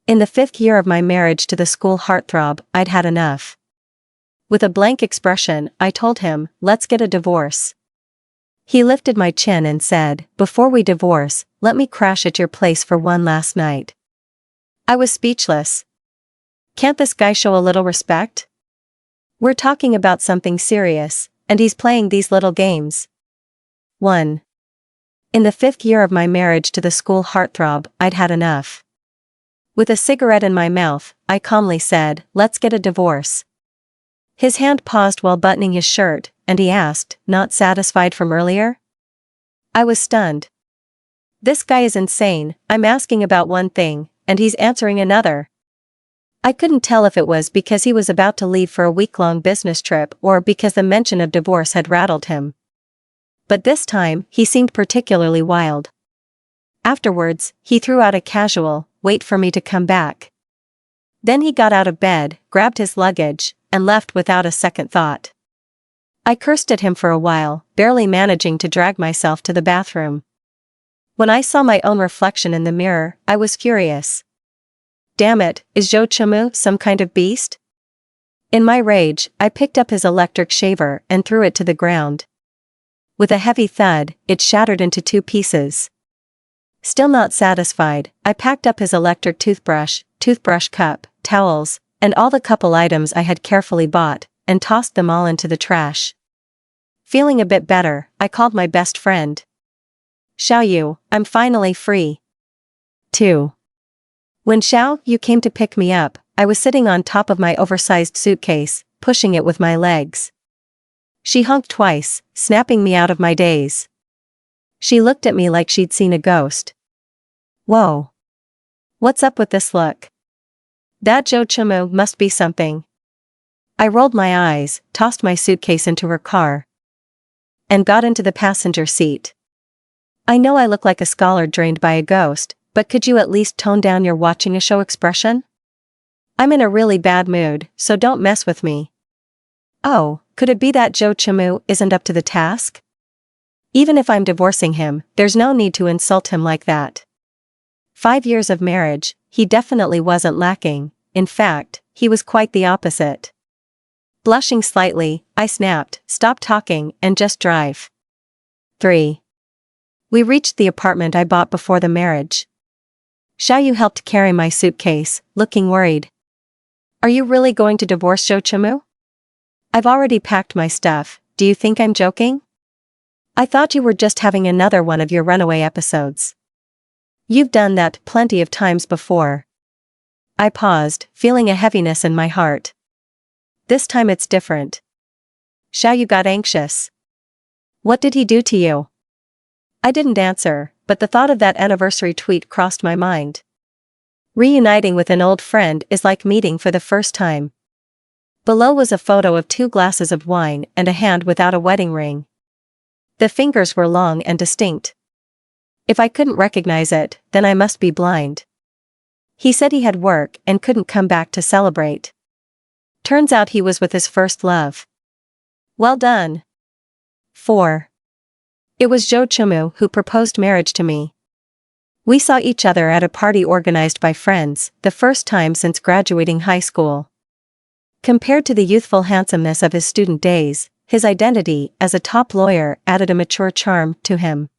In the 5th year of my marriage to the school heartthrob, I'd had enough. With a blank expression, I told him, let's get a divorce. He lifted my chin and said, before we divorce, let me crash at your place for one last night. I was speechless. Can't this guy show a little respect? We're talking about something serious, and he's playing these little games. 1. In the 5th year of my marriage to the school heartthrob, I'd had enough. With a cigarette in my mouth, I calmly said, let's get a divorce. His hand paused while buttoning his shirt, and he asked, not satisfied from earlier? I was stunned. This guy is insane. I'm asking about one thing, and he's answering another. I couldn't tell if it was because he was about to leave for a week-long business trip or because the mention of divorce had rattled him. But this time, he seemed particularly wild. Afterwards, he threw out a casual, wait for me to come back. Then he got out of bed, grabbed his luggage, and left without a second thought. I cursed at him for a while, barely managing to drag myself to the bathroom. When I saw my own reflection in the mirror, I was furious. Damn it, is Joe Chamu some kind of beast? In my rage, I picked up his electric shaver and threw it to the ground. With a heavy thud, it shattered into 2 pieces. Still not satisfied, I packed up his electric toothbrush cup, towels, and all the couple items I had carefully bought, and tossed them all into the trash. Feeling a bit better, I called my best friend. Xiao Yu, I'm finally free. 2. When Xiao Yu came to pick me up, I was sitting on top of my oversized suitcase, pushing it with my legs. She honked twice, snapping me out of my daze. She looked at me like she'd seen a ghost. Whoa. What's up with this look? That Joe Chamu must be something. I rolled my eyes, tossed my suitcase into her car, and got into the passenger seat. I know I look like a scholar drained by a ghost, but could you at least tone down your watching a show expression? I'm in a really bad mood, so don't mess with me. Oh, could it be that Joe Chamu isn't up to the task? Even if I'm divorcing him, there's no need to insult him like that. 5 years of marriage, he definitely wasn't lacking. In fact, he was quite the opposite. Blushing slightly, I snapped, stop talking and just drive. 3. We reached the apartment I bought before the marriage. Xiao Yu helped carry my suitcase, looking worried. Are you really going to divorce Joe Chamu? I've already packed my stuff, do you think I'm joking? I thought you were just having another one of your runaway episodes. You've done that plenty of times before. I paused, feeling a heaviness in my heart. This time it's different. Xiao Yu got anxious. What did he do to you? I didn't answer, but the thought of that anniversary tweet crossed my mind. Reuniting with an old friend is like meeting for the first time. Below was a photo of 2 glasses of wine and a hand without a wedding ring. The fingers were long and distinct. If I couldn't recognize it, then I must be blind. He said he had work and couldn't come back to celebrate. Turns out he was with his first love. Well done. 4. It was Joe Chamu who proposed marriage to me. We saw each other at a party organized by friends, the first time since graduating high school. Compared to the youthful handsomeness of his student days, his identity as a top lawyer added a mature charm to him.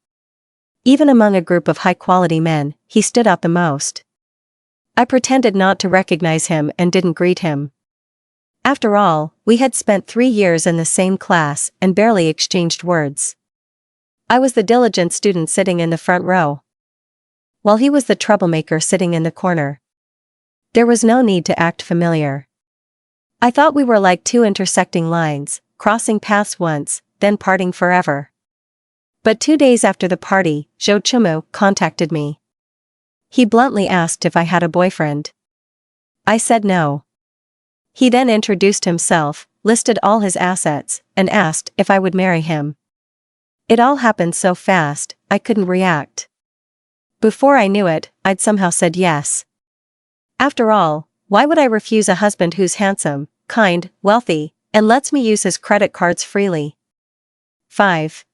Even among a group of high-quality men, he stood out the most. I pretended not to recognize him and didn't greet him. After all, we had spent 3 years in the same class and barely exchanged words. I was the diligent student sitting in the front row, while he was the troublemaker sitting in the corner. There was no need to act familiar. I thought we were like 2 intersecting lines, crossing paths once, then parting forever. But 2 days after the party, Joe Chamu contacted me. He bluntly asked if I had a boyfriend. I said no. He then introduced himself, listed all his assets, and asked if I would marry him. It all happened so fast, I couldn't react. Before I knew it, I'd somehow said yes. After all, why would I refuse a husband who's handsome, kind, wealthy, and lets me use his credit cards freely? 5.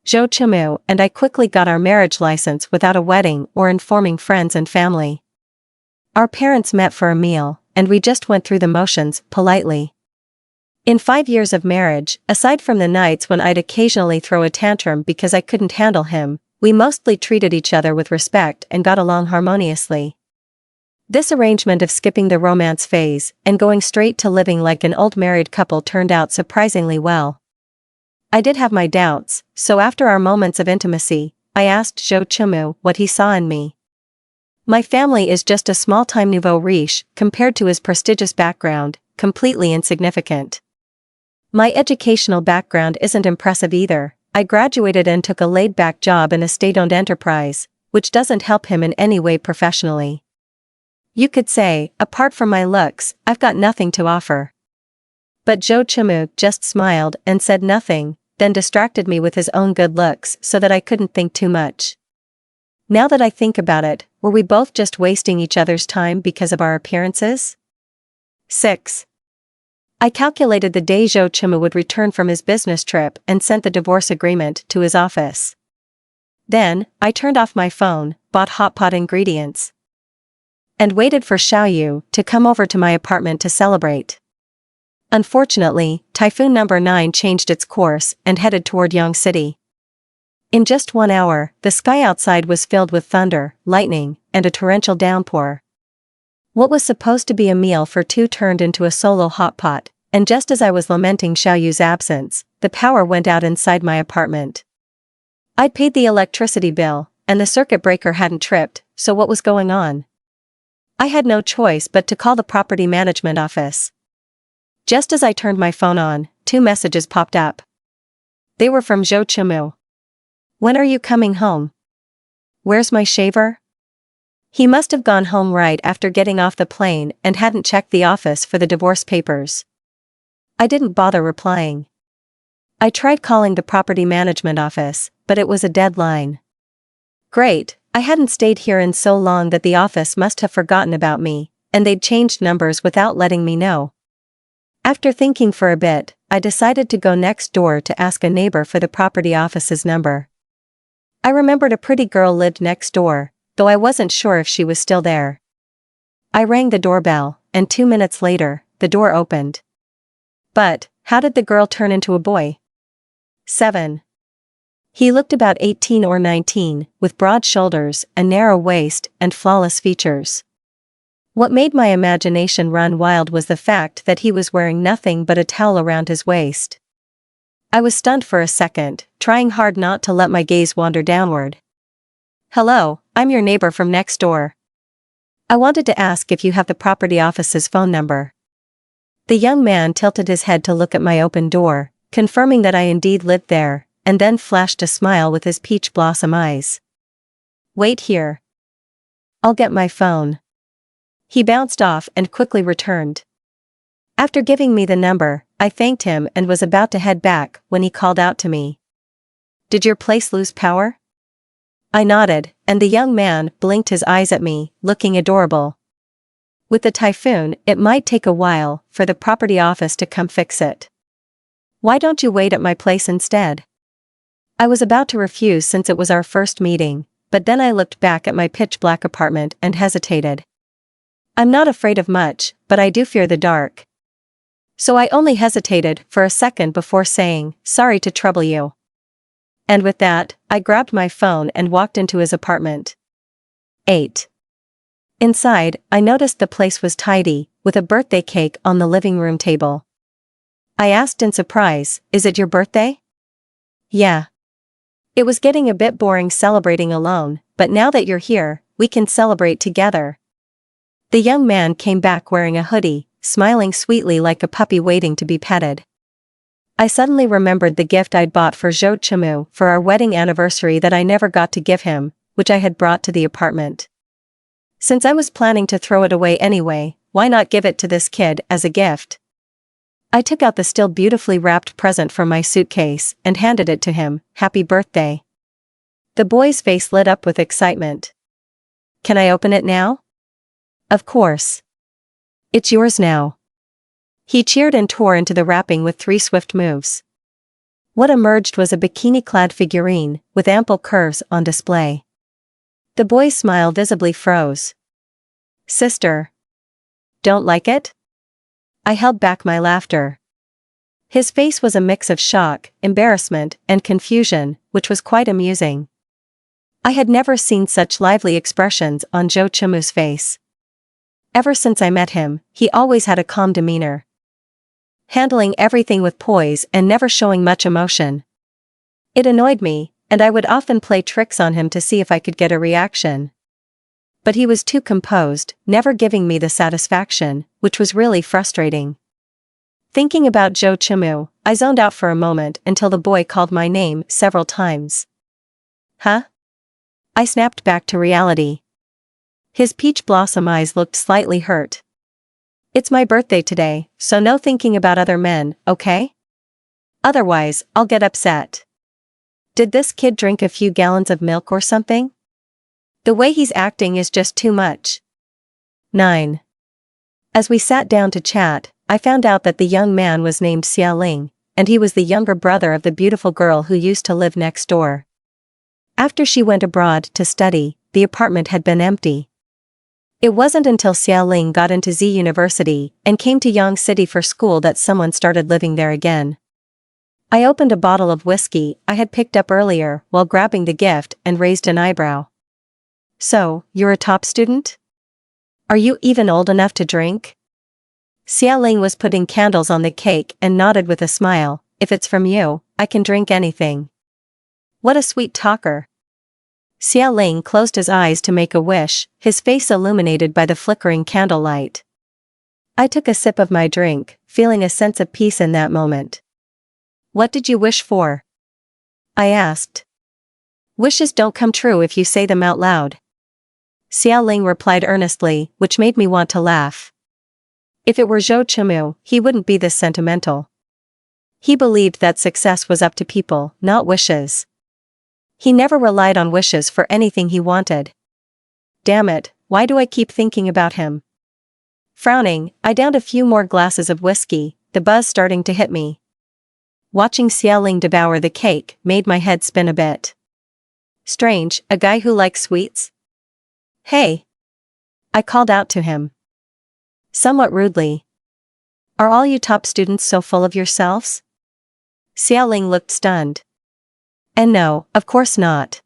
Joe Chamu and I quickly got our marriage license without a wedding or informing friends and family. Our parents met for a meal, and we just went through the motions, politely. In 5 years of marriage, aside from the nights when I'd occasionally throw a tantrum because I couldn't handle him, we mostly treated each other with respect and got along harmoniously. This arrangement of skipping the romance phase and going straight to living like an old married couple turned out surprisingly well. I did have my doubts, so after our moments of intimacy, I asked Zhou Chumu what he saw in me. My family is just a small-time nouveau riche compared to his prestigious background, completely insignificant. My educational background isn't impressive either. I graduated and took a laid-back job in a state-owned enterprise, which doesn't help him in any way professionally. You could say, apart from my looks, I've got nothing to offer. But Zhou Chumu just smiled and said nothing, then distracted me with his own good looks so that I couldn't think too much. Now that I think about it, were we both just wasting each other's time because of our appearances? 6. I calculated the day Zhou Chumu would return from his business trip and sent the divorce agreement to his office. Then, I turned off my phone, bought hot pot ingredients, and waited for Xiaoyu to come over to my apartment to celebrate. Unfortunately, Typhoon number 9 changed its course and headed toward Yang City. In just 1 hour, the sky outside was filled with thunder, lightning, and a torrential downpour. What was supposed to be a meal for two turned into a solo hot pot, and just as I was lamenting Xiaoyu's absence, the power went out inside my apartment. I'd paid the electricity bill, and the circuit breaker hadn't tripped, so what was going on? I had no choice but to call the property management office. Just as I turned my phone on, 2 messages popped up. They were from Zhou Chumu. When are you coming home? Where's my shaver? He must have gone home right after getting off the plane and hadn't checked the office for the divorce papers. I didn't bother replying. I tried calling the property management office, but it was a dead line. Great, I hadn't stayed here in so long that the office must have forgotten about me, and they'd changed numbers without letting me know. After thinking for a bit, I decided to go next door to ask a neighbor for the property office's number. I remembered a pretty girl lived next door, though I wasn't sure if she was still there. I rang the doorbell, and 2 minutes later, the door opened. But, how did the girl turn into a boy? 7. He looked about 18 or 19, with broad shoulders, a narrow waist, and flawless features. What made my imagination run wild was the fact that he was wearing nothing but a towel around his waist. I was stunned for a second, trying hard not to let my gaze wander downward. Hello, I'm your neighbor from next door. I wanted to ask if you have the property office's phone number. The young man tilted his head to look at my open door, confirming that I indeed lived there, and then flashed a smile with his peach blossom eyes. Wait here. I'll get my phone. He bounced off and quickly returned. After giving me the number, I thanked him and was about to head back when he called out to me. Did your place lose power? I nodded, and the young man blinked his eyes at me, looking adorable. With the typhoon, it might take a while for the property office to come fix it. Why don't you wait at my place instead? I was about to refuse since it was our first meeting, but then I looked back at my pitch-black apartment and hesitated. I'm not afraid of much, but I do fear the dark. So I only hesitated for a second before saying, sorry to trouble you. And with that, I grabbed my phone and walked into his apartment. 8. Inside, I noticed the place was tidy, with a birthday cake on the living room table. I asked in surprise, is it your birthday? Yeah. It was getting a bit boring celebrating alone, but now that you're here, we can celebrate together. The young man came back wearing a hoodie, smiling sweetly like a puppy waiting to be petted. I suddenly remembered the gift I'd bought for Zhou Chumu for our wedding anniversary that I never got to give him, which I had brought to the apartment. Since I was planning to throw it away anyway, why not give it to this kid as a gift? I took out the still beautifully wrapped present from my suitcase and handed it to him. Happy birthday. The boy's face lit up with excitement. Can I open it now? Of course. It's yours now. He cheered and tore into the wrapping with 3 swift moves. What emerged was a bikini-clad figurine, with ample curves on display. The boy's smile visibly froze. Sister. Don't like it? I held back my laughter. His face was a mix of shock, embarrassment, and confusion, which was quite amusing. I had never seen such lively expressions on Joe Chimu's face. Ever since I met him, he always had a calm demeanor, handling everything with poise and never showing much emotion. It annoyed me, and I would often play tricks on him to see if I could get a reaction. But he was too composed, never giving me the satisfaction, which was really frustrating. Thinking about Joe Chimu, I zoned out for a moment until the boy called my name several times. Huh? I snapped back to reality. His peach blossom eyes looked slightly hurt. It's my birthday today, so no thinking about other men, okay? Otherwise, I'll get upset. Did this kid drink a few gallons of milk or something? The way he's acting is just too much. 9. As we sat down to chat, I found out that the young man was named Xiaoling, and he was the younger brother of the beautiful girl who used to live next door. After she went abroad to study, the apartment had been empty. It wasn't until Xiaoling got into Z University and came to Yang City for school that someone started living there again. I opened a bottle of whiskey I had picked up earlier while grabbing the gift and raised an eyebrow. So, you're a top student? Are you even old enough to drink? Xiaoling was putting candles on the cake and nodded with a smile. If it's from you, I can drink anything. What a sweet talker. Xiaoling closed his eyes to make a wish, his face illuminated by the flickering candlelight. I took a sip of my drink, feeling a sense of peace in that moment. What did you wish for? I asked. Wishes don't come true if you say them out loud. Xiaoling replied earnestly, which made me want to laugh. If it were Zhou Chimu, he wouldn't be this sentimental. He believed that success was up to people, not wishes. He never relied on wishes for anything he wanted. Damn it, why do I keep thinking about him? Frowning, I downed a few more glasses of whiskey, the buzz starting to hit me. Watching Xiaoling devour the cake made my head spin a bit. Strange, a guy who likes sweets? Hey! I called out to him. Somewhat rudely. Are all you top students so full of yourselves? Xiaoling looked stunned. And no, of course not.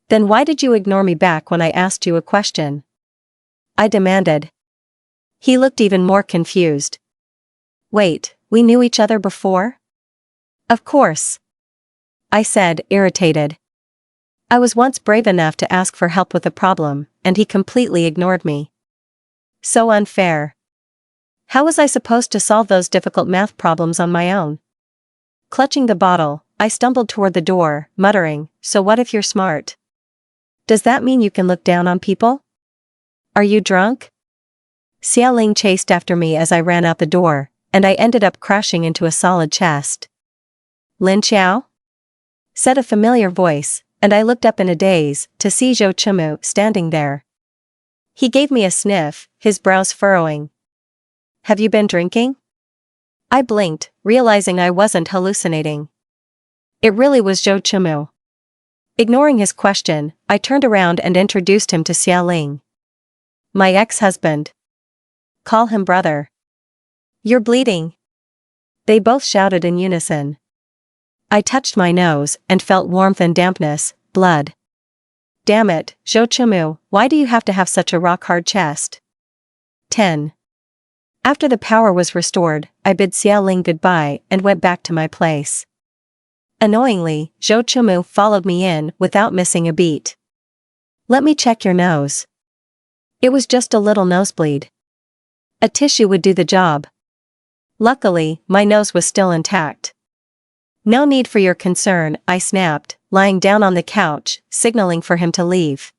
Then why did you ignore me back when I asked you a question? I demanded. He looked even more confused. Wait, we knew each other before? Of course. I said, irritated. I was once brave enough to ask for help with a problem, and he completely ignored me. So unfair. How was I supposed to solve those difficult math problems on my own? Clutching the bottle, I stumbled toward the door, muttering, so what if you're smart? Does that mean you can look down on people? Are you drunk? Xiaoling chased after me as I ran out the door, and I ended up crashing into a solid chest. Lin Qiao? Said a familiar voice, and I looked up in a daze to see Zhou Chimu standing there. He gave me a sniff, his brows furrowing. Have you been drinking? I blinked, realizing I wasn't hallucinating. It really was Zhou Chimu. Ignoring his question, I turned around and introduced him to Xiaoling. My ex-husband. Call him brother. You're bleeding. They both shouted in unison. I touched my nose and felt warmth and dampness, blood. Damn it, Zhou Chimu, why do you have to have such a rock-hard chest? 10. After the power was restored, I bid Xiaoling goodbye and went back to my place. Annoyingly, Zhou Chimu followed me in without missing a beat. Let me check your nose. It was just a little nosebleed. A tissue would do the job. Luckily, my nose was still intact. No need for your concern, I snapped, lying down on the couch, signaling for him to leave.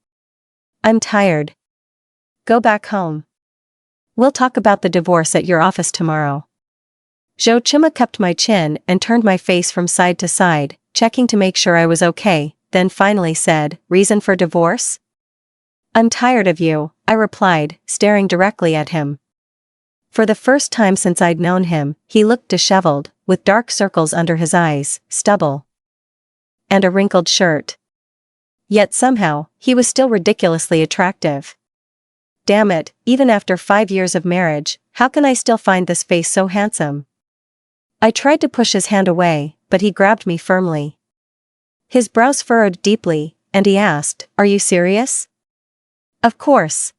I'm tired. Go back home. We'll talk about the divorce at your office tomorrow. Zhou Chimu cupped my chin and turned my face from side to side, checking to make sure I was okay, then finally said, reason for divorce? I'm tired of you, I replied, staring directly at him. For the first time since I'd known him, he looked disheveled, with dark circles under his eyes, stubble, and a wrinkled shirt. Yet somehow, he was still ridiculously attractive. Damn it, even after 5 years of marriage, how can I still find this face so handsome? I tried to push his hand away, but he grabbed me firmly. His brows furrowed deeply, and he asked, "Are you serious?" "Of course,"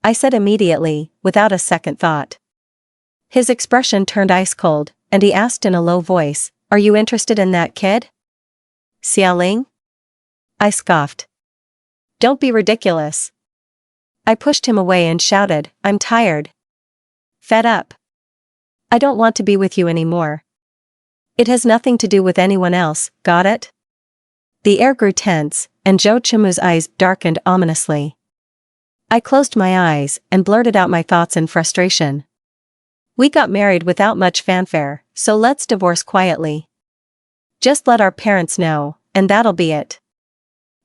I said immediately, without a second thought. His expression turned ice cold, and he asked in a low voice, "Are you interested in that kid?" "Xiaoling?" I scoffed. "Don't be ridiculous." I pushed him away and shouted, "I'm tired. Fed up. I don't want to be with you anymore. It has nothing to do with anyone else, got it?" The air grew tense, and Zhou Qimu's eyes darkened ominously. I closed my eyes and blurted out my thoughts in frustration. "We got married without much fanfare, so let's divorce quietly. Just let our parents know, and that'll be it.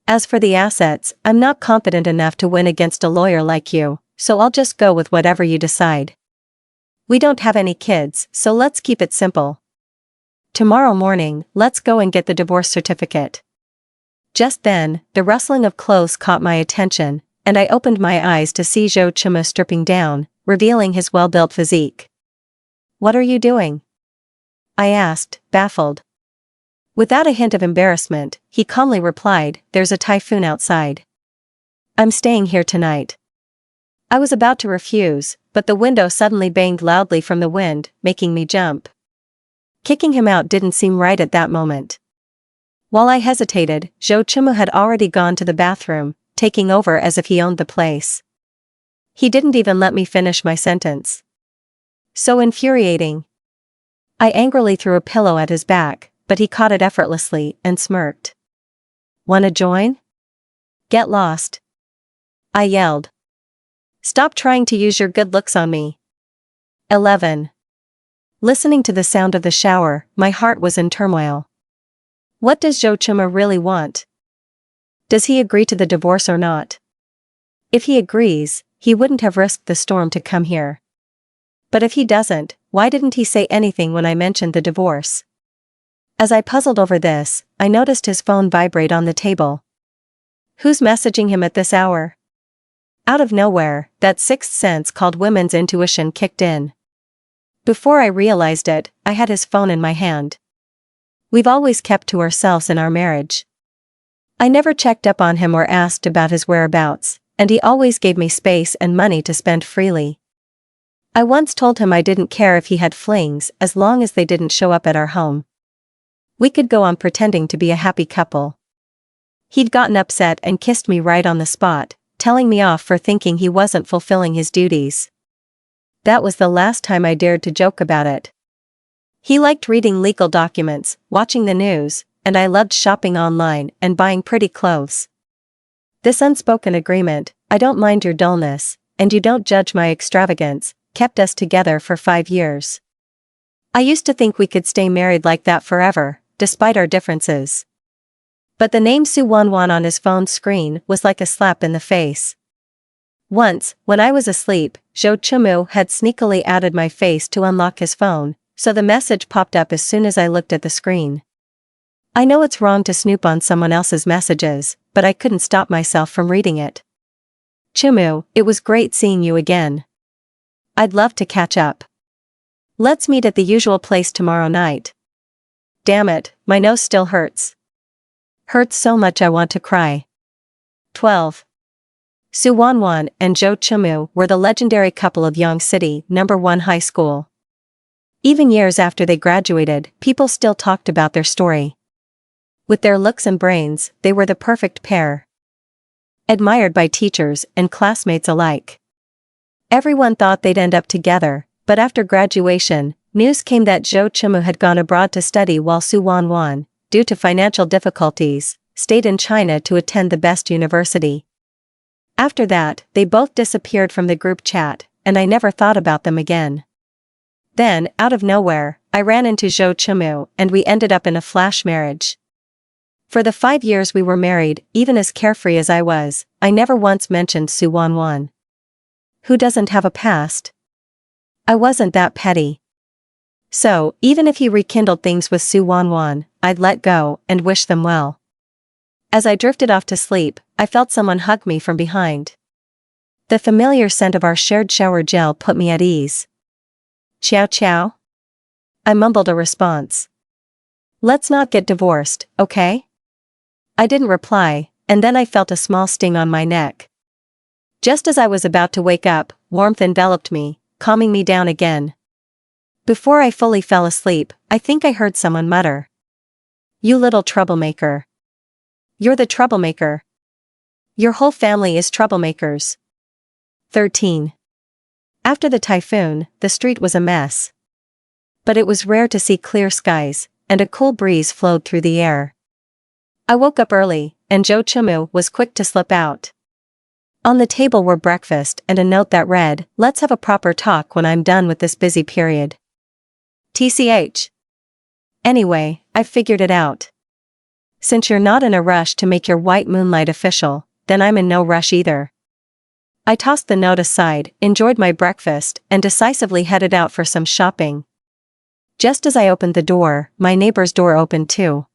As for the assets, I'm not confident enough to win against a lawyer like you, so I'll just go with whatever you decide. We don't have any kids, so let's keep it simple. Tomorrow morning, let's go and get the divorce certificate." Just then, the rustling of clothes caught my attention, and I opened my eyes to see Zhou Qimu stripping down, revealing his well-built physique. "What are you doing?" I asked, baffled. Without a hint of embarrassment, he calmly replied, "There's a typhoon outside. I'm staying here tonight." I was about to refuse, but the window suddenly banged loudly from the wind, making me jump. Kicking him out didn't seem right at that moment. While I hesitated, Zhou Qimu had already gone to the bathroom, taking over as if he owned the place. He didn't even let me finish my sentence. So infuriating. I angrily threw a pillow at his back, but he caught it effortlessly and smirked. "Wanna join? Get lost," I yelled. "Stop trying to use your good looks on me." 11. Listening to the sound of the shower, my heart was in turmoil. What does Zhou Qimu really want? Does he agree to the divorce or not? If he agrees, he wouldn't have risked the storm to come here. But if he doesn't, why didn't he say anything when I mentioned the divorce? As I puzzled over this, I noticed his phone vibrate on the table. Who's messaging him at this hour? Out of nowhere, that sixth sense called women's intuition kicked in. Before I realized it, I had his phone in my hand. We've always kept to ourselves in our marriage. I never checked up on him or asked about his whereabouts, and he always gave me space and money to spend freely. I once told him I didn't care if he had flings as long as they didn't show up at our home. We could go on pretending to be a happy couple. He'd gotten upset and kissed me right on the spot, telling me off for thinking he wasn't fulfilling his duties. That was the last time I dared to joke about it. He liked reading legal documents, watching the news, and I loved shopping online and buying pretty clothes. This unspoken agreement, "I don't mind your dullness, and you don't judge my extravagance," kept us together for 5 years. I used to think we could stay married like that forever, despite our differences. But the name Su Wanwan on his phone screen was like a slap in the face. Once, when I was asleep, Zhou Qimu had sneakily added my face to unlock his phone, so the message popped up as soon as I looked at the screen. I know it's wrong to snoop on someone else's messages, but I couldn't stop myself from reading it. "Qimu, it was great seeing you again. I'd love to catch up. Let's meet at the usual place tomorrow night." Damn it, my nose still hurts. Hurts so much I want to cry. 12. Su Wanwan and Zhou Qimu were the legendary couple of Yangcity #1 high school. Even years after they graduated, people still talked about their story. With their looks and brains, they were the perfect pair. Admired by teachers and classmates alike. Everyone thought they'd end up together, but after graduation, news came that Zhou Qimu had gone abroad to study while Su Wanwan, due to financial difficulties, stayed in China to attend the best university. After that, they both disappeared from the group chat, and I never thought about them again. Then, out of nowhere, I ran into Zhou Qimu and we ended up in a flash marriage. For the 5 years we were married, even as carefree as I was, I never once mentioned Su Wanwan. Who doesn't have a past? I wasn't that petty. So, even if he rekindled things with Su Wanwan, I'd let go and wish them well. As I drifted off to sleep, I felt someone hug me from behind. The familiar scent of our shared shower gel put me at ease. Ciao ciao? I mumbled a response. Let's not get divorced, okay? I didn't reply, and then I felt a small sting on my neck. Just as I was about to wake up, warmth enveloped me, calming me down again. Before I fully fell asleep, I think I heard someone mutter. You little troublemaker. You're the troublemaker. Your whole family is troublemakers. 13. After the typhoon, the street was a mess. But it was rare to see clear skies, and a cool breeze flowed through the air. I woke up early, and Joe Chumu was quick to slip out. On the table were breakfast and a note that read, "Let's have a proper talk when I'm done with this busy period." TCH. Anyway, I've figured it out. Since you're not in a rush to make your white moonlight official, then I'm in no rush either. I tossed the note aside, enjoyed my breakfast, and decisively headed out for some shopping. Just as I opened the door, my neighbor's door opened too.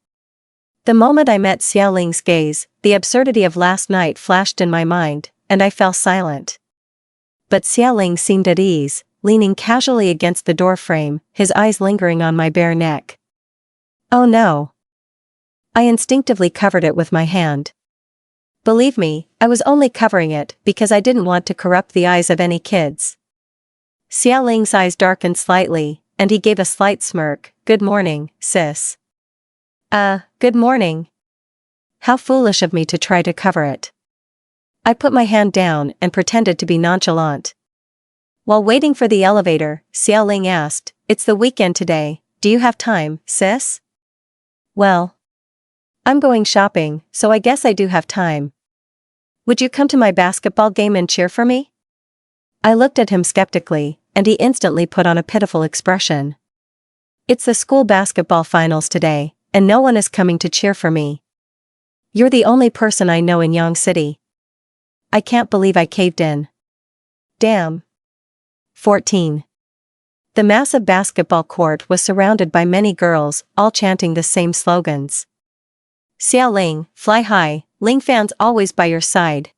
The moment I met Xiaoling's gaze, the absurdity of last night flashed in my mind, and I fell silent. But Xiaoling seemed at ease, leaning casually against the doorframe, his eyes lingering on my bare neck. Oh no. I instinctively covered it with my hand. Believe me, I was only covering it because I didn't want to corrupt the eyes of any kids. Xiaoling's eyes darkened slightly, and he gave a slight smirk. Good morning, sis. Good morning. How foolish of me to try to cover it. I put my hand down and pretended to be nonchalant. While waiting for the elevator, Xiaoling asked, "It's the weekend today, do you have time, sis?" Well, I'm going shopping, so I guess I do have time. Would you come to my basketball game and cheer for me? I looked at him skeptically, and he instantly put on a pitiful expression. It's the school basketball finals today, and no one is coming to cheer for me. You're the only person I know in Yang City. I can't believe I caved in. Damn. 14. The massive basketball court was surrounded by many girls, all chanting the same slogans. Xiaoling, fly high, Ling fans always by your side.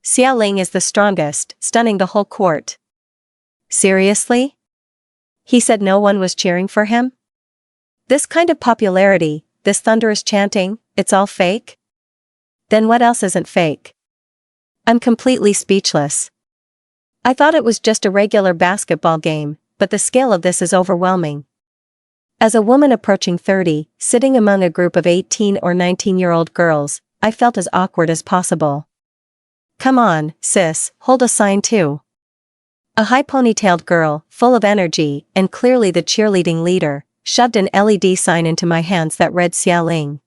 Xiaoling is the strongest, stunning the whole court. Seriously? He said no one was cheering for him? This kind of popularity, this thunderous chanting, it's all fake? Then what else isn't fake? I'm completely speechless. I thought it was just a regular basketball game, but the scale of this is overwhelming. As a woman approaching 30, sitting among a group of 18 or 19-year-old girls, I felt as awkward as possible. Come on, sis, hold a sign too. A high ponytailed girl, full of energy and clearly the cheerleading leader, shoved an LED sign into my hands that read Xiaoling.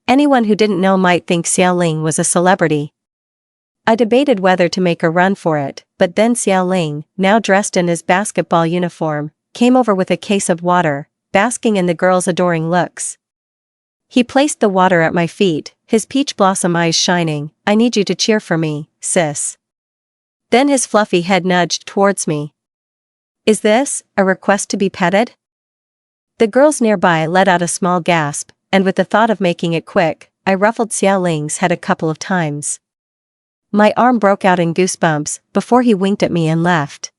Anyone who didn't know might think Xiaoling was a celebrity. I debated whether to make a run for it, but then Xiaoling, now dressed in his basketball uniform, came over with a case of water, basking in the girls' adoring looks. He placed the water at my feet, his peach blossom eyes shining. I need you to cheer for me, sis. Then his fluffy head nudged towards me. Is this a request to be petted? The girls nearby let out a small gasp, and with the thought of making it quick, I ruffled Xiaoling's head a couple of times. My arm broke out in goosebumps before he winked at me and left.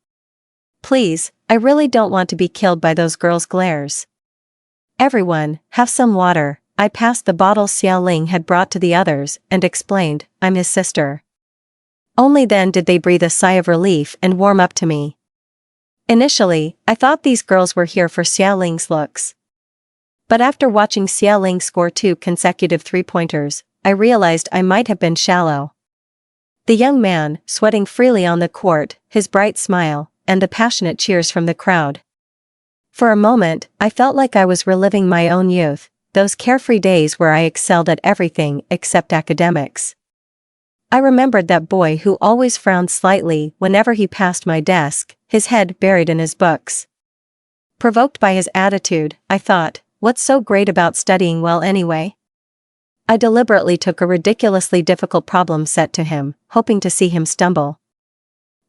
Please, I really don't want to be killed by those girls' glares. Everyone, have some water. I passed the bottle Xiaoling had brought to the others and explained, I'm his sister. Only then did they breathe a sigh of relief and warm up to me. Initially, I thought these girls were here for Xiaoling's looks. But after watching Xiaoling score 2 consecutive three-pointers, I realized I might have been shallow. The young man, sweating freely on the court, his bright smile, and the passionate cheers from the crowd. For a moment, I felt like I was reliving my own youth, those carefree days where I excelled at everything except academics. I remembered that boy who always frowned slightly whenever he passed my desk, his head buried in his books. Provoked by his attitude, I thought, what's so great about studying well anyway? I deliberately took a ridiculously difficult problem set to him, hoping to see him stumble.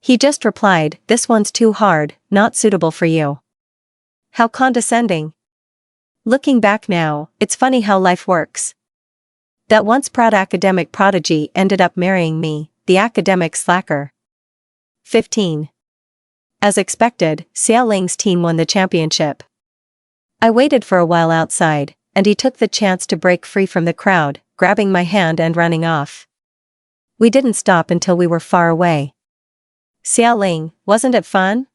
He just replied, this one's too hard, not suitable for you. How condescending. Looking back now, it's funny how life works. That once proud academic prodigy ended up marrying me, the academic slacker. 15. As expected, Xiao Ling's team won the championship. I waited for a while outside, and he took the chance to break free from the crowd, grabbing my hand and running off. We didn't stop until we were far away. Xiao Ling, wasn't it fun?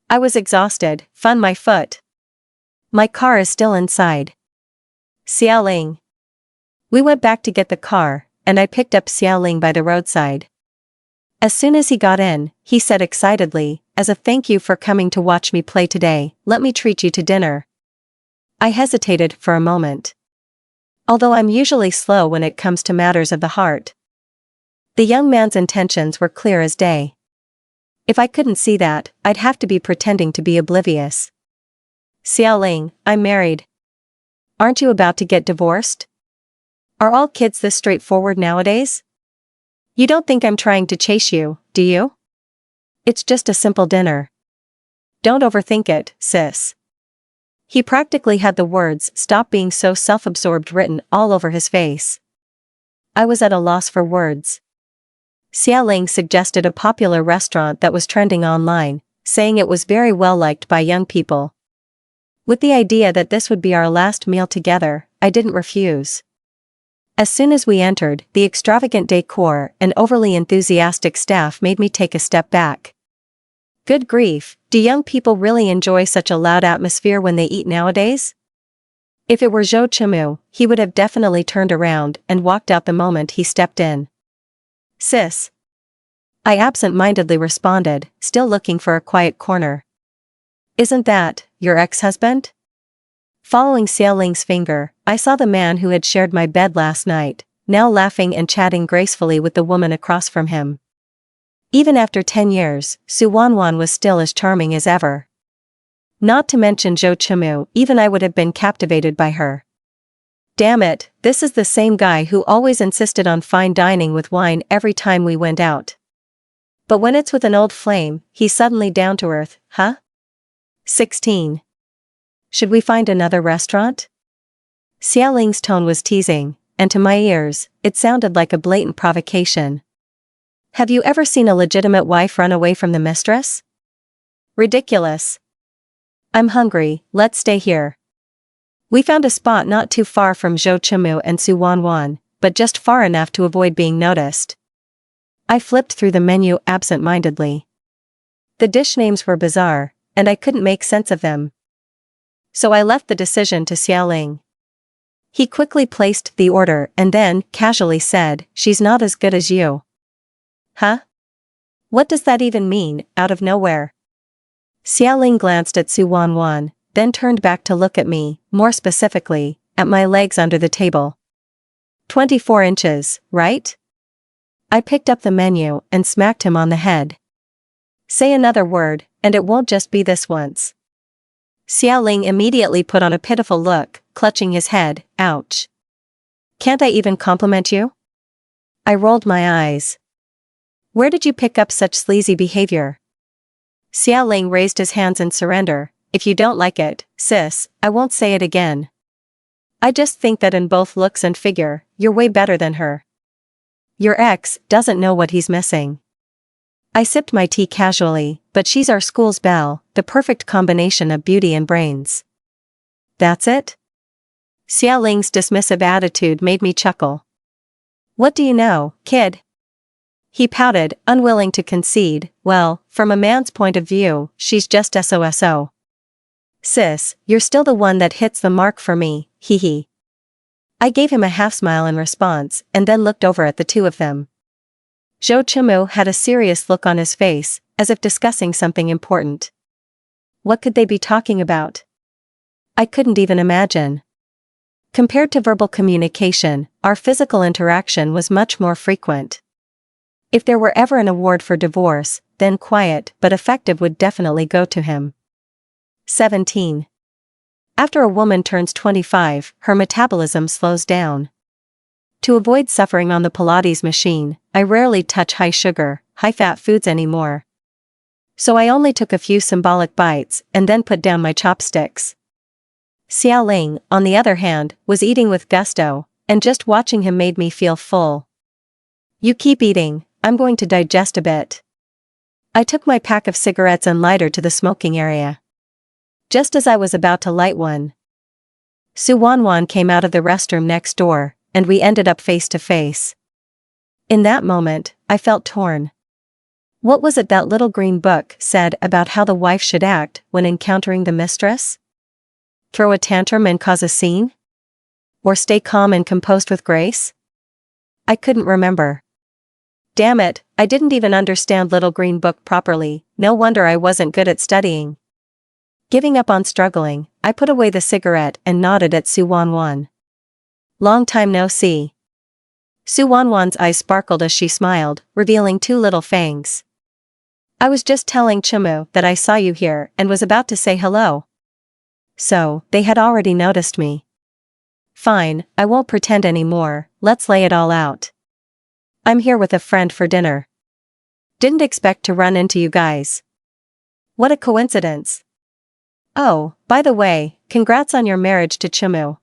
I was exhausted. Fun my foot. My car is still inside. Xiao Ling. We went back to get the car, and I picked up Xiao Ling by the roadside. As soon as he got in, he said excitedly, as a thank you for coming to watch me play today, let me treat you to dinner. I hesitated for a moment. Although I'm usually slow when it comes to matters of the heart. The young man's intentions were clear as day. If I couldn't see that, I'd have to be pretending to be oblivious. Xiao Ling, I'm married. Aren't you about to get divorced? Are all kids this straightforward nowadays? You don't think I'm trying to chase you, do you? It's just a simple dinner. Don't overthink it, sis. He practically had the words "stop being so self-absorbed" written all over his face. I was at a loss for words. Xiao Ling suggested a popular restaurant that was trending online, saying it was very well liked by young people. With the idea that this would be our last meal together, I didn't refuse. As soon as we entered, the extravagant decor and overly enthusiastic staff made me take a step back. Good grief, do young people really enjoy such a loud atmosphere when they eat nowadays? If it were Zhou Chimu, he would have definitely turned around and walked out the moment he stepped in. Sis. I absent-mindedly responded, still looking for a quiet corner. Isn't that your ex-husband? Following Xiao Ling's finger, I saw the man who had shared my bed last night, now laughing and chatting gracefully with the woman across from him. Even after 10 years, Su Wanwan was still as charming as ever. Not to mention Zhou Chimu, even I would have been captivated by her. Damn it, this is the same guy who always insisted on fine dining with wine every time we went out. But when it's with an old flame, he's suddenly down to earth, huh? 16. Should we find another restaurant? Xiao Ling's tone was teasing, and to my ears, it sounded like a blatant provocation. Have you ever seen a legitimate wife run away from the mistress? Ridiculous. I'm hungry, let's stay here. We found a spot not too far from Zhou Chimu and Su Wanwan, but just far enough to avoid being noticed. I flipped through the menu absent-mindedly. The dish names were bizarre, and I couldn't make sense of them. So I left the decision to Xiao Ling. He quickly placed the order and then casually said, she's not as good as you. Huh? What does that even mean, out of nowhere? Xiao Ling glanced at Su Wanwan, then turned back to look at me, more specifically, at my legs under the table. 24 inches, right? I picked up the menu and smacked him on the head. Say another word, and it won't just be this once. Xiao Ling immediately put on a pitiful look, clutching his head, ouch. Can't I even compliment you? I rolled my eyes. Where did you pick up such sleazy behavior? Xiao Ling raised his hands in surrender. If you don't like it, sis, I won't say it again. I just think that in both looks and figure, you're way better than her. Your ex doesn't know what he's missing. I sipped my tea casually, but she's our school's belle, the perfect combination of beauty and brains. That's it? Xiao Ling's dismissive attitude made me chuckle. What do you know, kid? He pouted, unwilling to concede. Well, from a man's point of view, she's just SOSO. Sis, you're still the one that hits the mark for me, hee hee. I gave him a half smile in response, and then looked over at the two of them. Zhou Chimu had a serious look on his face, as if discussing something important. What could they be talking about? I couldn't even imagine. Compared to verbal communication, our physical interaction was much more frequent. If there were ever an award for divorce, then quiet but effective would definitely go to him. 17. After a woman turns 25, her metabolism slows down. To avoid suffering on the Pilates machine, I rarely touch high-sugar, high-fat foods anymore. So I only took a few symbolic bites and then put down my chopsticks. Xiao Ling, on the other hand, was eating with gusto, and just watching him made me feel full. You keep eating, I'm going to digest a bit. I took my pack of cigarettes and lighter to the smoking area. Just as I was about to light one, Su Wanwan came out of the restroom next door, and we ended up face to face. In that moment, I felt torn. What was it that little green book said about how the wife should act when encountering the mistress? Throw a tantrum and cause a scene? Or stay calm and composed with grace? I couldn't remember. Damn it, I didn't even understand Little Green Book properly, no wonder I wasn't good at studying. Giving up on struggling, I put away the cigarette and nodded at Su Wanwan. Long time no see. Su Wanwan's eyes sparkled as she smiled, revealing two little fangs. I was just telling Chimu that I saw you here and was about to say hello. So, they had already noticed me. Fine, I won't pretend anymore, let's lay it all out. I'm here with a friend for dinner. Didn't expect to run into you guys. What a coincidence. Oh, by the way, congrats on your marriage to Chimu.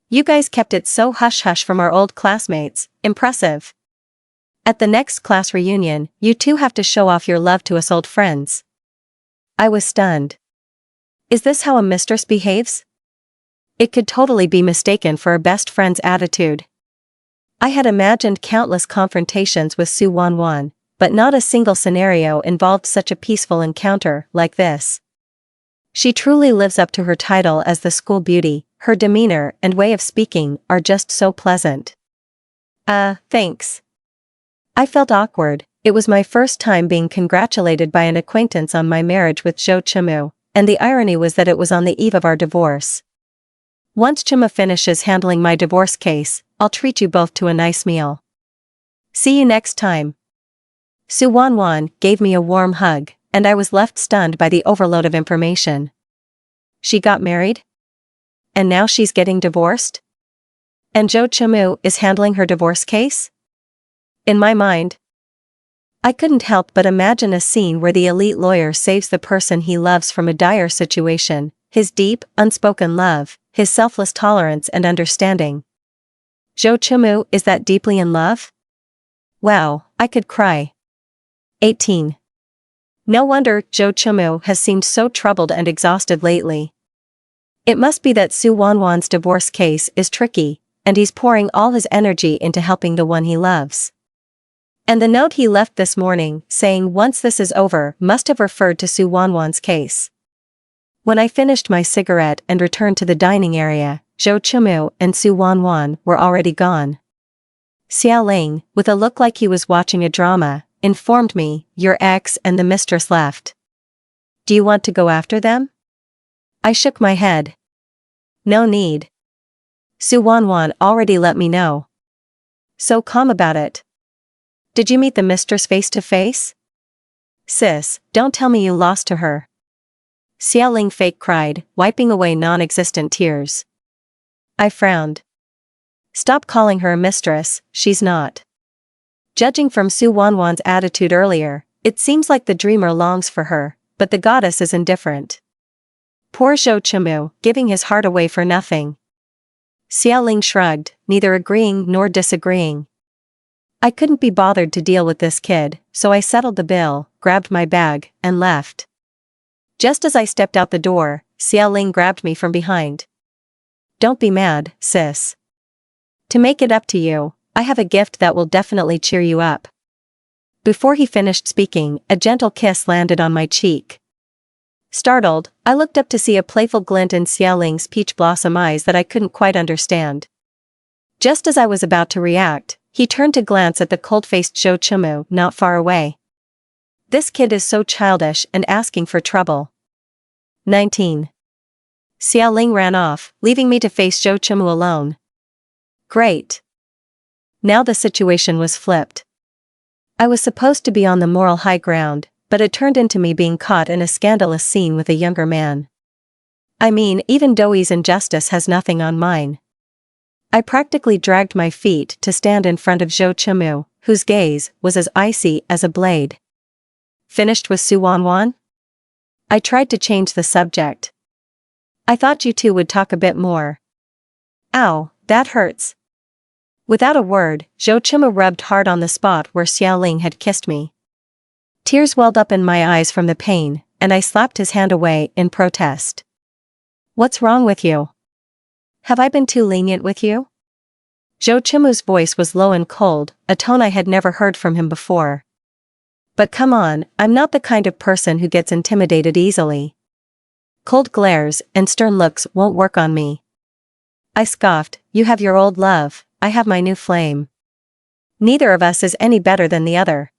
You guys kept it so hush-hush from our old classmates, impressive. At the next class reunion, you two have to show off your love to us old friends. I was stunned. Is this how a mistress behaves? It could totally be mistaken for a best friend's attitude. I had imagined countless confrontations with Su Wanwan, but not a single scenario involved such a peaceful encounter like this. She truly lives up to her title as the school beauty, her demeanor and way of speaking are just so pleasant. Thanks. I felt awkward. It was my first time being congratulated by an acquaintance on my marriage with Zhou Chimu, and the irony was that it was on the eve of our divorce. Once Chimu finishes handling my divorce case, I'll treat you both to a nice meal. See you next time. Su Wanwan gave me a warm hug, and I was left stunned by the overload of information. She got married? And now she's getting divorced? And Zhou Chimu is handling her divorce case? In my mind, I couldn't help but imagine a scene where the elite lawyer saves the person he loves from a dire situation, his deep, unspoken love, his selfless tolerance and understanding. Zhou Chimu is that deeply in love? Wow, I could cry. 18. No wonder Zhou Chimu has seemed so troubled and exhausted lately. It must be that Su Wanwan's divorce case is tricky, and he's pouring all his energy into helping the one he loves. And the note he left this morning, saying once this is over, must have referred to Su Wanwan's case. When I finished my cigarette and returned to the dining area, Zhou Chimu and Su Wanwan were already gone. Xiao Ling, with a look like he was watching a drama, informed me, your ex and the mistress left. Do you want to go after them? I shook my head. No need. Su Wanwan already let me know. So calm about it. Did you meet the mistress face to face? Sis, don't tell me you lost to her. Xiao Ling fake cried, wiping away non-existent tears. I frowned. Stop calling her a mistress, she's not. Judging from Su Wanwan's attitude earlier, it seems like the dreamer longs for her, but the goddess is indifferent. Poor Zhou Chimu, giving his heart away for nothing. Xiao Ling shrugged, neither agreeing nor disagreeing. I couldn't be bothered to deal with this kid, so I settled the bill, grabbed my bag, and left. Just as I stepped out the door, Xiao Ling grabbed me from behind. Don't be mad, sis. To make it up to you, I have a gift that will definitely cheer you up. Before he finished speaking, a gentle kiss landed on my cheek. Startled, I looked up to see a playful glint in Xiao Ling's peach blossom eyes that I couldn't quite understand. Just as I was about to react, he turned to glance at the cold-faced Zhou Chimu not far away. This kid is so childish and asking for trouble. 19. Xiao Ling ran off, leaving me to face Zhou Chimu alone. Great. Now the situation was flipped. I was supposed to be on the moral high ground, but it turned into me being caught in a scandalous scene with a younger man. I mean, even Douyi's injustice has nothing on mine. I practically dragged my feet to stand in front of Zhou Chimu, whose gaze was as icy as a blade. Finished with Su Wanwan? I tried to change the subject. I thought you two would talk a bit more. Ow, that hurts. Without a word, Zhou Chima rubbed hard on the spot where Xiaoling had kissed me. Tears welled up in my eyes from the pain, and I slapped his hand away in protest. What's wrong with you? Have I been too lenient with you? Zhou Chimu's voice was low and cold, a tone I had never heard from him before. But come on, I'm not the kind of person who gets intimidated easily. Cold glares and stern looks won't work on me. I scoffed, you have your old love, I have my new flame. Neither of us is any better than the other.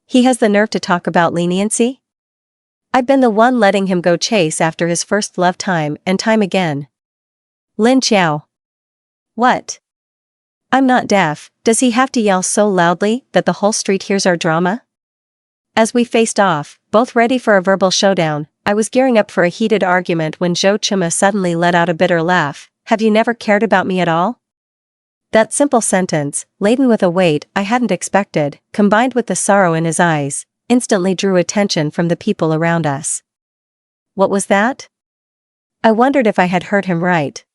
He has the nerve to talk about leniency? I've been the one letting him go chase after his first love time and time again. Lin Qiao. What? I'm not deaf, does he have to yell so loudly that the whole street hears our drama? As we faced off, both ready for a verbal showdown, I was gearing up for a heated argument when Zhou Chima suddenly let out a bitter laugh. Have you never cared about me at all? That simple sentence, laden with a weight I hadn't expected, combined with the sorrow in his eyes, instantly drew attention from the people around us. What was that? I wondered if I had heard him right.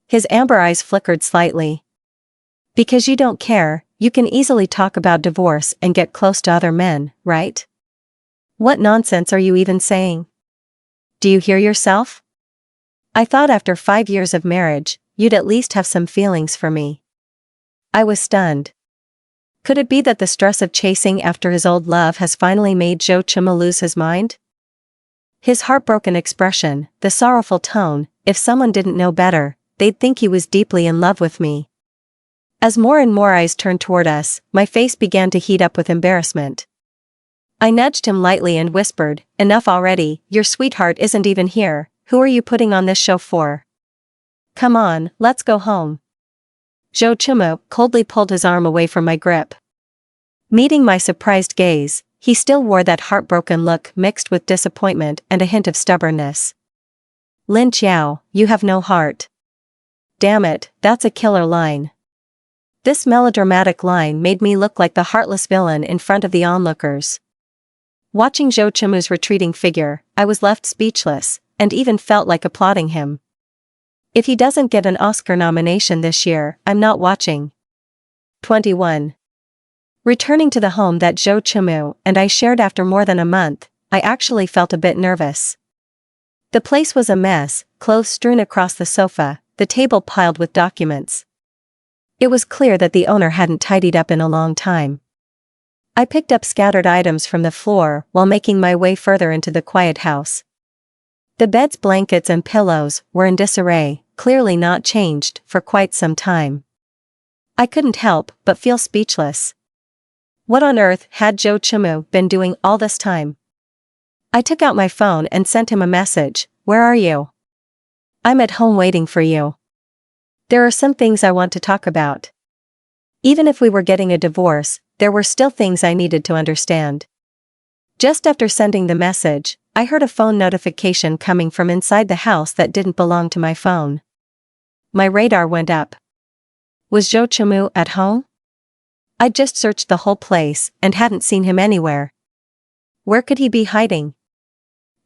His amber eyes flickered slightly. Because you don't care, you can easily talk about divorce and get close to other men, right? What nonsense are you even saying? Do you hear yourself? I thought after 5 years of marriage, you'd at least have some feelings for me. I was stunned. Could it be that the stress of chasing after his old love has finally made Zhou Chima lose his mind? His heartbroken expression, the sorrowful tone, if someone didn't know better, they'd think he was deeply in love with me. As more and more eyes turned toward us, my face began to heat up with embarrassment. I nudged him lightly and whispered, enough already, your sweetheart isn't even here, who are you putting on this show for? Come on, let's go home. Zhou Chima coldly pulled his arm away from my grip. Meeting my surprised gaze, he still wore that heartbroken look mixed with disappointment and a hint of stubbornness. Lin Qiao, you have no heart. Damn it, that's a killer line. This melodramatic line made me look like the heartless villain in front of the onlookers. Watching Zhou Chimu's retreating figure, I was left speechless, and even felt like applauding him. If he doesn't get an Oscar nomination this year, I'm not watching. 21. Returning to the home that Zhou Chimu and I shared after more than a month, I actually felt a bit nervous. The place was a mess, clothes strewn across the sofa, the table piled with documents. It was clear that the owner hadn't tidied up in a long time. I picked up scattered items from the floor while making my way further into the quiet house. The bed's blankets and pillows were in disarray, clearly not changed for quite some time. I couldn't help but feel speechless. What on earth had Zhou Chimu been doing all this time? I took out my phone and sent him a message. Where are you? I'm at home waiting for you. There are some things I want to talk about. Even if we were getting a divorce, there were still things I needed to understand. Just after sending the message, I heard a phone notification coming from inside the house that didn't belong to my phone. My radar went up. Was Zhou Chimu at home? I'd just searched the whole place and hadn't seen him anywhere. Where could he be hiding?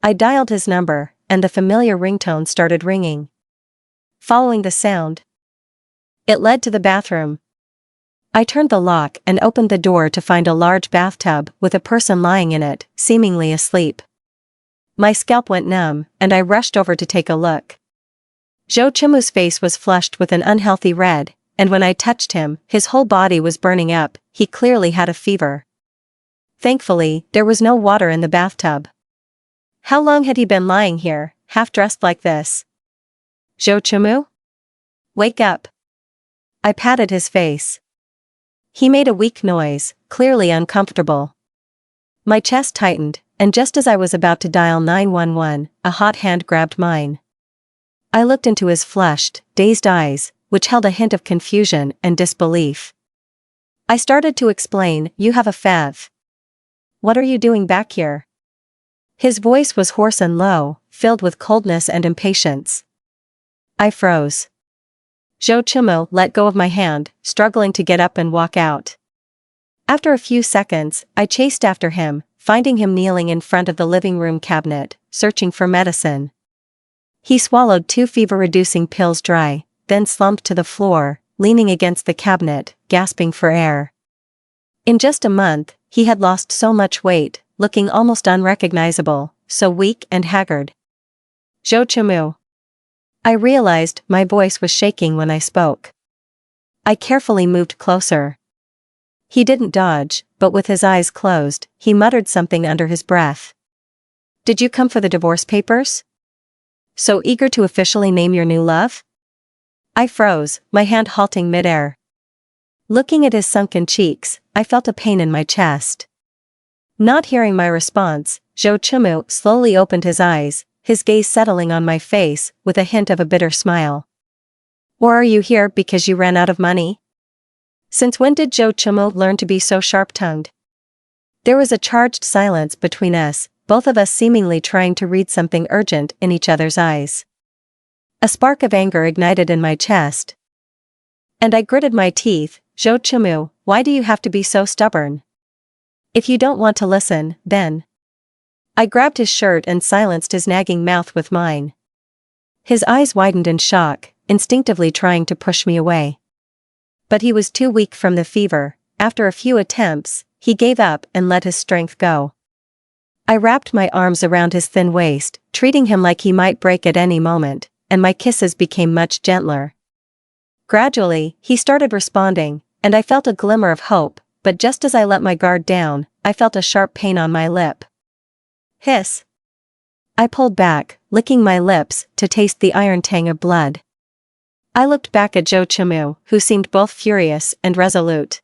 I dialed his number, and the familiar ringtone started ringing. Following the sound, it led to the bathroom. I turned the lock and opened the door to find a large bathtub with a person lying in it, seemingly asleep. My scalp went numb, and I rushed over to take a look. Zhou Chimu's face was flushed with an unhealthy red, and when I touched him, his whole body was burning up. He clearly had a fever. Thankfully, there was no water in the bathtub. How long had he been lying here, half dressed like this? Zhou Chimu? Wake up. I patted his face. He made a weak noise, clearly uncomfortable. My chest tightened, and just as I was about to dial 911, a hot hand grabbed mine. I looked into his flushed, dazed eyes, which held a hint of confusion and disbelief. I started to explain, you have a fav. What are you doing back here? His voice was hoarse and low, filled with coldness and impatience. I froze. Zhou Chimu let go of my hand, struggling to get up and walk out. After a few seconds, I chased after him, finding him kneeling in front of the living room cabinet, searching for medicine. He swallowed 2 fever-reducing pills dry, then slumped to the floor, leaning against the cabinet, gasping for air. In just a month, he had lost so much weight, looking almost unrecognizable, so weak and haggard. "Zhou Chumu." I realized my voice was shaking when I spoke. I carefully moved closer. He didn't dodge, but with his eyes closed, he muttered something under his breath. "Did you come for the divorce papers? So eager to officially name your new love?" I froze, my hand halting midair. Looking at his sunken cheeks, I felt a pain in my chest. Not hearing my response, Zhou Chumu slowly opened his eyes, his gaze settling on my face, with a hint of a bitter smile. "Or are you here because you ran out of money?" Since when did Zhou Chumu learn to be so sharp-tongued? There was a charged silence between us, both of us seemingly trying to read something urgent in each other's eyes. A spark of anger ignited in my chest. And I gritted my teeth. "Zhou Chumu, why do you have to be so stubborn? If you don't want to listen, then..." I grabbed his shirt and silenced his nagging mouth with mine. His eyes widened in shock, instinctively trying to push me away. But he was too weak from the fever. After a few attempts, he gave up and let his strength go. I wrapped my arms around his thin waist, treating him like he might break at any moment, and my kisses became much gentler. Gradually, he started responding, and I felt a glimmer of hope, but just as I let my guard down, I felt a sharp pain on my lip. Hiss. I pulled back, licking my lips to taste the iron tang of blood. I looked back at Zhou Chumu, who seemed both furious and resolute.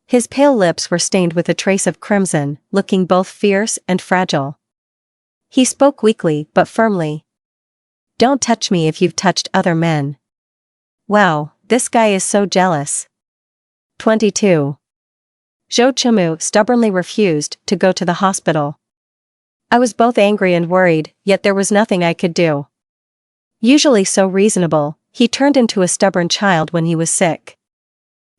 His pale lips were stained with a trace of crimson, looking both fierce and fragile. He spoke weakly but firmly. "Don't touch me if you've touched other men." Wow, this guy is so jealous. 22. Zhou Chumu stubbornly refused to go to the hospital. I was both angry and worried, yet there was nothing I could do. Usually so reasonable, he turned into a stubborn child when he was sick.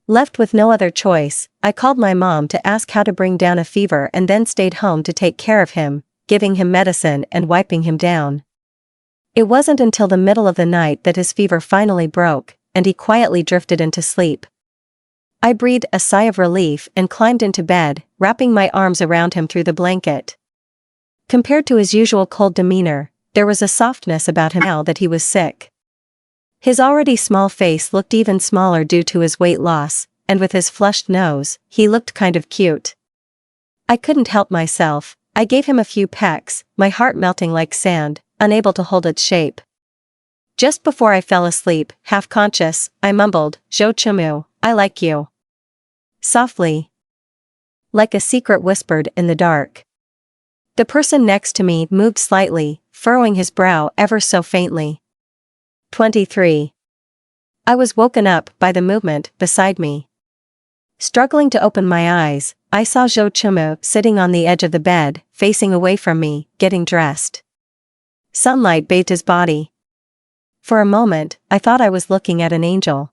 Left with no other choice, I called my mom to ask how to bring down a fever and then stayed home to take care of him, giving him medicine and wiping him down. It wasn't until the middle of the night that his fever finally broke, and he quietly drifted into sleep. I breathed a sigh of relief and climbed into bed, wrapping my arms around him through the blanket. Compared to his usual cold demeanor, there was a softness about him now that he was sick. His already small face looked even smaller due to his weight loss, and with his flushed nose, he looked kind of cute. I couldn't help myself. I gave him a few pecks, my heart melting like sand, unable to hold its shape. Just before I fell asleep, half-conscious, I mumbled, "Zhou Chumu, I like you." Softly. Like a secret whispered in the dark. The person next to me moved slightly, furrowing his brow ever so faintly. 23. I was woken up by the movement beside me. Struggling to open my eyes, I saw Zhou Chumu sitting on the edge of the bed, facing away from me, getting dressed. Sunlight bathed his body. For a moment, I thought I was looking at an angel.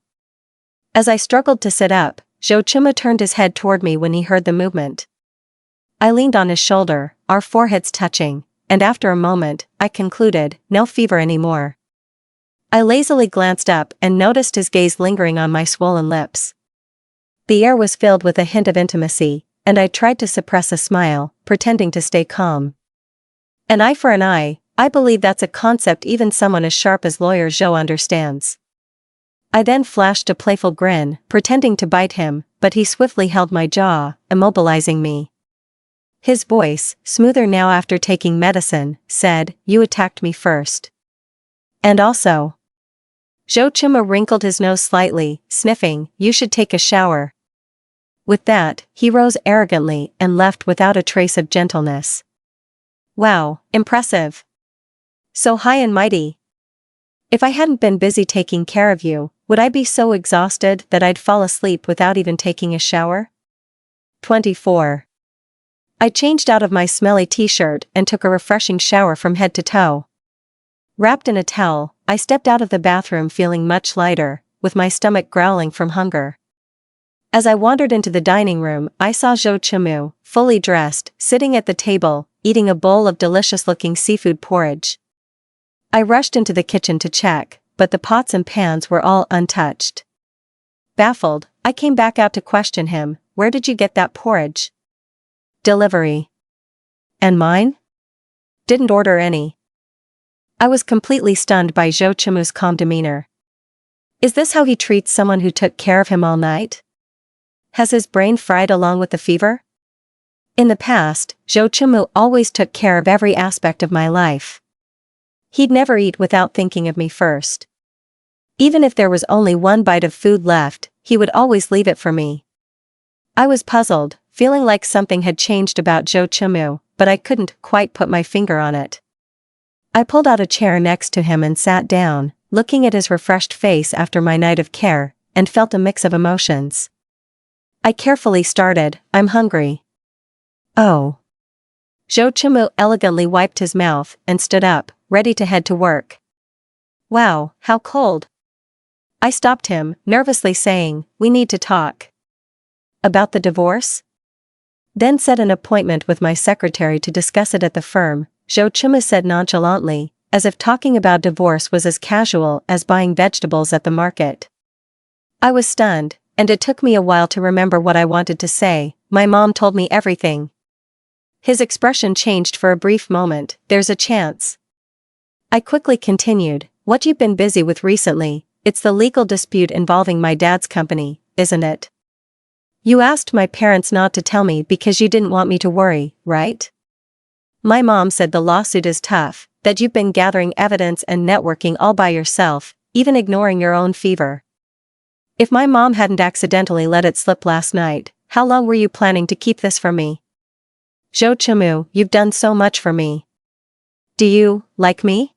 As I struggled to sit up, Zhou Chumu turned his head toward me when he heard the movement. I leaned on his shoulder, our foreheads touching, and after a moment, I concluded, no fever anymore. I lazily glanced up and noticed his gaze lingering on my swollen lips. The air was filled with a hint of intimacy, and I tried to suppress a smile, pretending to stay calm. An eye for an eye, I believe that's a concept even someone as sharp as lawyer Zhou understands. I then flashed a playful grin, pretending to bite him, but he swiftly held my jaw, immobilizing me. His voice, smoother now after taking medicine, said, "You attacked me first. And also..." Zhou Chumu wrinkled his nose slightly, sniffing, "You should take a shower." With that, he rose arrogantly and left without a trace of gentleness. Wow, impressive. So high and mighty. If I hadn't been busy taking care of you, would I be so exhausted that I'd fall asleep without even taking a shower? 24. I changed out of my smelly t-shirt and took a refreshing shower from head to toe. Wrapped in a towel, I stepped out of the bathroom feeling much lighter, with my stomach growling from hunger. As I wandered into the dining room, I saw Zhou Chumu, fully dressed, sitting at the table, eating a bowl of delicious-looking seafood porridge. I rushed into the kitchen to check, but the pots and pans were all untouched. Baffled, I came back out to question him. Where did you get that porridge? Delivery. And mine? Didn't order any. I was completely stunned by Zhou Qimu's calm demeanor. Is this how he treats someone who took care of him all night? Has his brain fried along with the fever? In the past, Zhou Qimu always took care of every aspect of my life. He'd never eat without thinking of me first. Even if there was only one bite of food left, he would always leave it for me. I was puzzled, feeling like something had changed about Zhou Qimu, but I couldn't quite put my finger on it. I pulled out a chair next to him and sat down, looking at his refreshed face after my night of care, and felt a mix of emotions. I carefully started, I'm hungry. Oh. Zhou Qimu elegantly wiped his mouth and stood up, ready to head to work. Wow, how cold. I stopped him, nervously saying, we need to talk. About the divorce? Then set an appointment with my secretary to discuss it at the firm, Zhou Qimu said nonchalantly, as if talking about divorce was as casual as buying vegetables at the market. I was stunned, and it took me a while to remember what I wanted to say. My mom told me everything. His expression changed for a brief moment. There's a chance. I quickly continued, what you've been busy with recently, it's the legal dispute involving my dad's company, isn't it? You asked my parents not to tell me because you didn't want me to worry, right? My mom said the lawsuit is tough, that you've been gathering evidence and networking all by yourself, even ignoring your own fever. If my mom hadn't accidentally let it slip last night, how long were you planning to keep this from me? Zhou Qimu, you've done so much for me. Do you like me?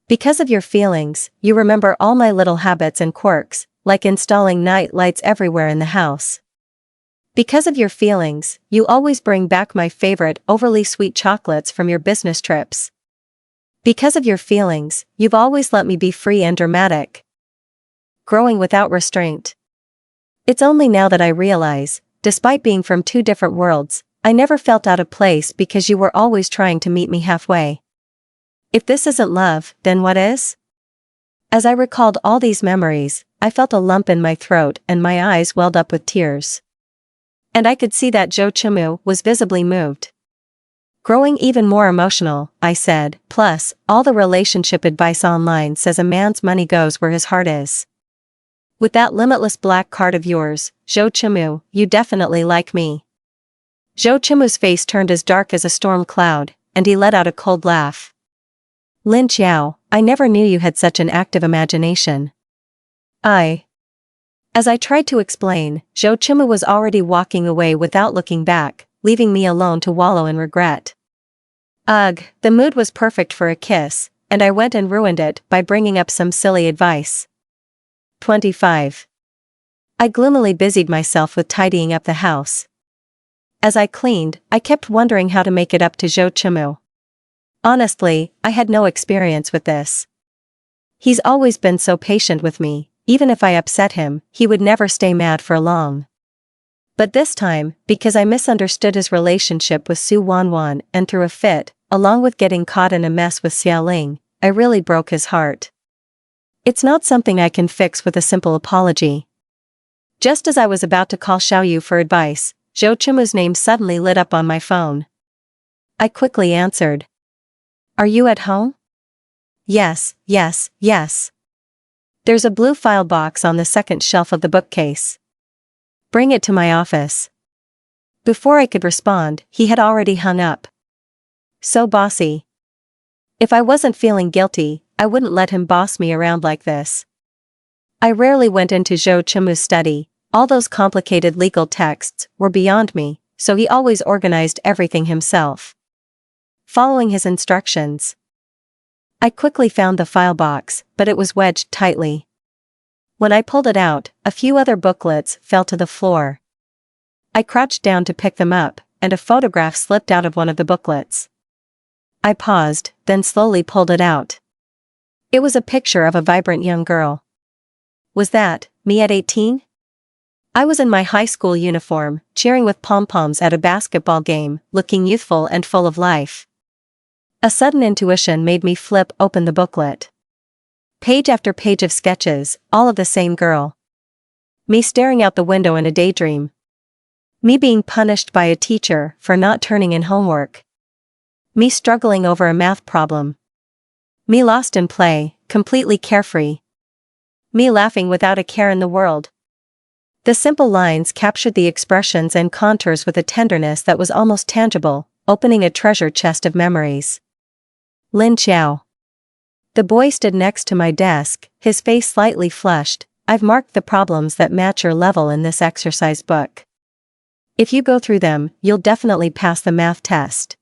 Because of your feelings, you remember all my little habits and quirks, like installing night lights everywhere in the house. Because of your feelings, you always bring back my favorite overly sweet chocolates from your business trips. Because of your feelings, you've always let me be free and dramatic. Growing without restraint. It's only now that I realize, despite being from two different worlds, I never felt out of place because you were always trying to meet me halfway. If this isn't love, then what is? As I recalled all these memories, I felt a lump in my throat and my eyes welled up with tears. And I could see that Zhou Qimu was visibly moved. Growing even more emotional, I said, plus, all the relationship advice online says a man's money goes where his heart is. With that limitless black card of yours, Zhou Qimu, you definitely like me. Zhou Qimu's face turned as dark as a storm cloud, and he let out a cold laugh. Lin Qiao, I never knew you had such an active imagination. As I tried to explain, Zhou Qimu was already walking away without looking back, leaving me alone to wallow in regret. Ugh, the mood was perfect for a kiss, and I went and ruined it by bringing up some silly advice. 25. I gloomily busied myself with tidying up the house. As I cleaned, I kept wondering how to make it up to Zhou Qimu. Honestly, I had no experience with this. He's always been so patient with me, even if I upset him, he would never stay mad for long. But this time, because I misunderstood his relationship with Su Wanwan and threw a fit, along with getting caught in a mess with Xiaoling, I really broke his heart. It's not something I can fix with a simple apology. Just as I was about to call Xiaoyu for advice, Zhou Qimu's name suddenly lit up on my phone. I quickly answered. Are you at home? Yes, yes, yes. There's a blue file box on the second shelf of the bookcase. Bring it to my office. Before I could respond, he had already hung up. So bossy. If I wasn't feeling guilty, I wouldn't let him boss me around like this. I rarely went into Zhou Qimu's study, all those complicated legal texts were beyond me, so he always organized everything himself. Following his instructions. I quickly found the file box, but it was wedged tightly. When I pulled it out, a few other booklets fell to the floor. I crouched down to pick them up, and a photograph slipped out of one of the booklets. I paused, then slowly pulled it out. It was a picture of a vibrant young girl. Was that me at 18? I was in my high school uniform, cheering with pom-poms at a basketball game, looking youthful and full of life. A sudden intuition made me flip open the booklet. Page after page of sketches, all of the same girl. Me staring out the window in a daydream. Me being punished by a teacher for not turning in homework. Me struggling over a math problem. Me lost in play, completely carefree. Me laughing without a care in the world. The simple lines captured the expressions and contours with a tenderness that was almost tangible, opening a treasure chest of memories. Lin Xiao. The boy stood next to my desk, his face slightly flushed. I've marked the problems that match your level in this exercise book. If you go through them, you'll definitely pass the math test.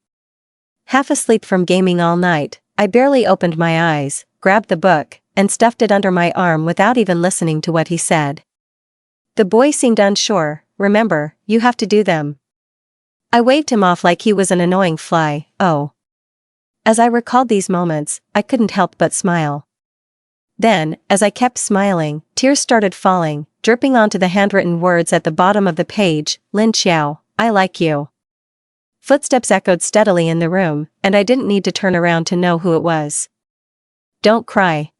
Half asleep from gaming all night, I barely opened my eyes, grabbed the book, and stuffed it under my arm without even listening to what he said. The boy seemed unsure. Remember, you have to do them. I waved him off like he was an annoying fly. Oh. As I recalled these moments, I couldn't help but smile. Then, as I kept smiling, tears started falling, dripping onto the handwritten words at the bottom of the page. Lin Xiao, I like you. Footsteps echoed steadily in the room, and I didn't need to turn around to know who it was. Don't cry.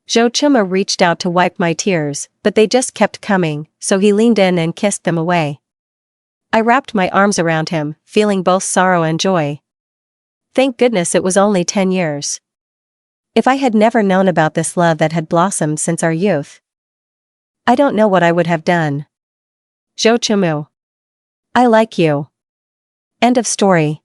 Zhou Chima reached out to wipe my tears, but they just kept coming, so he leaned in and kissed them away. I wrapped my arms around him, feeling both sorrow and joy. Thank goodness it was only 10 years. If I had never known about this love that had blossomed since our youth, I don't know what I would have done. Zhou Chima. I like you. End of story.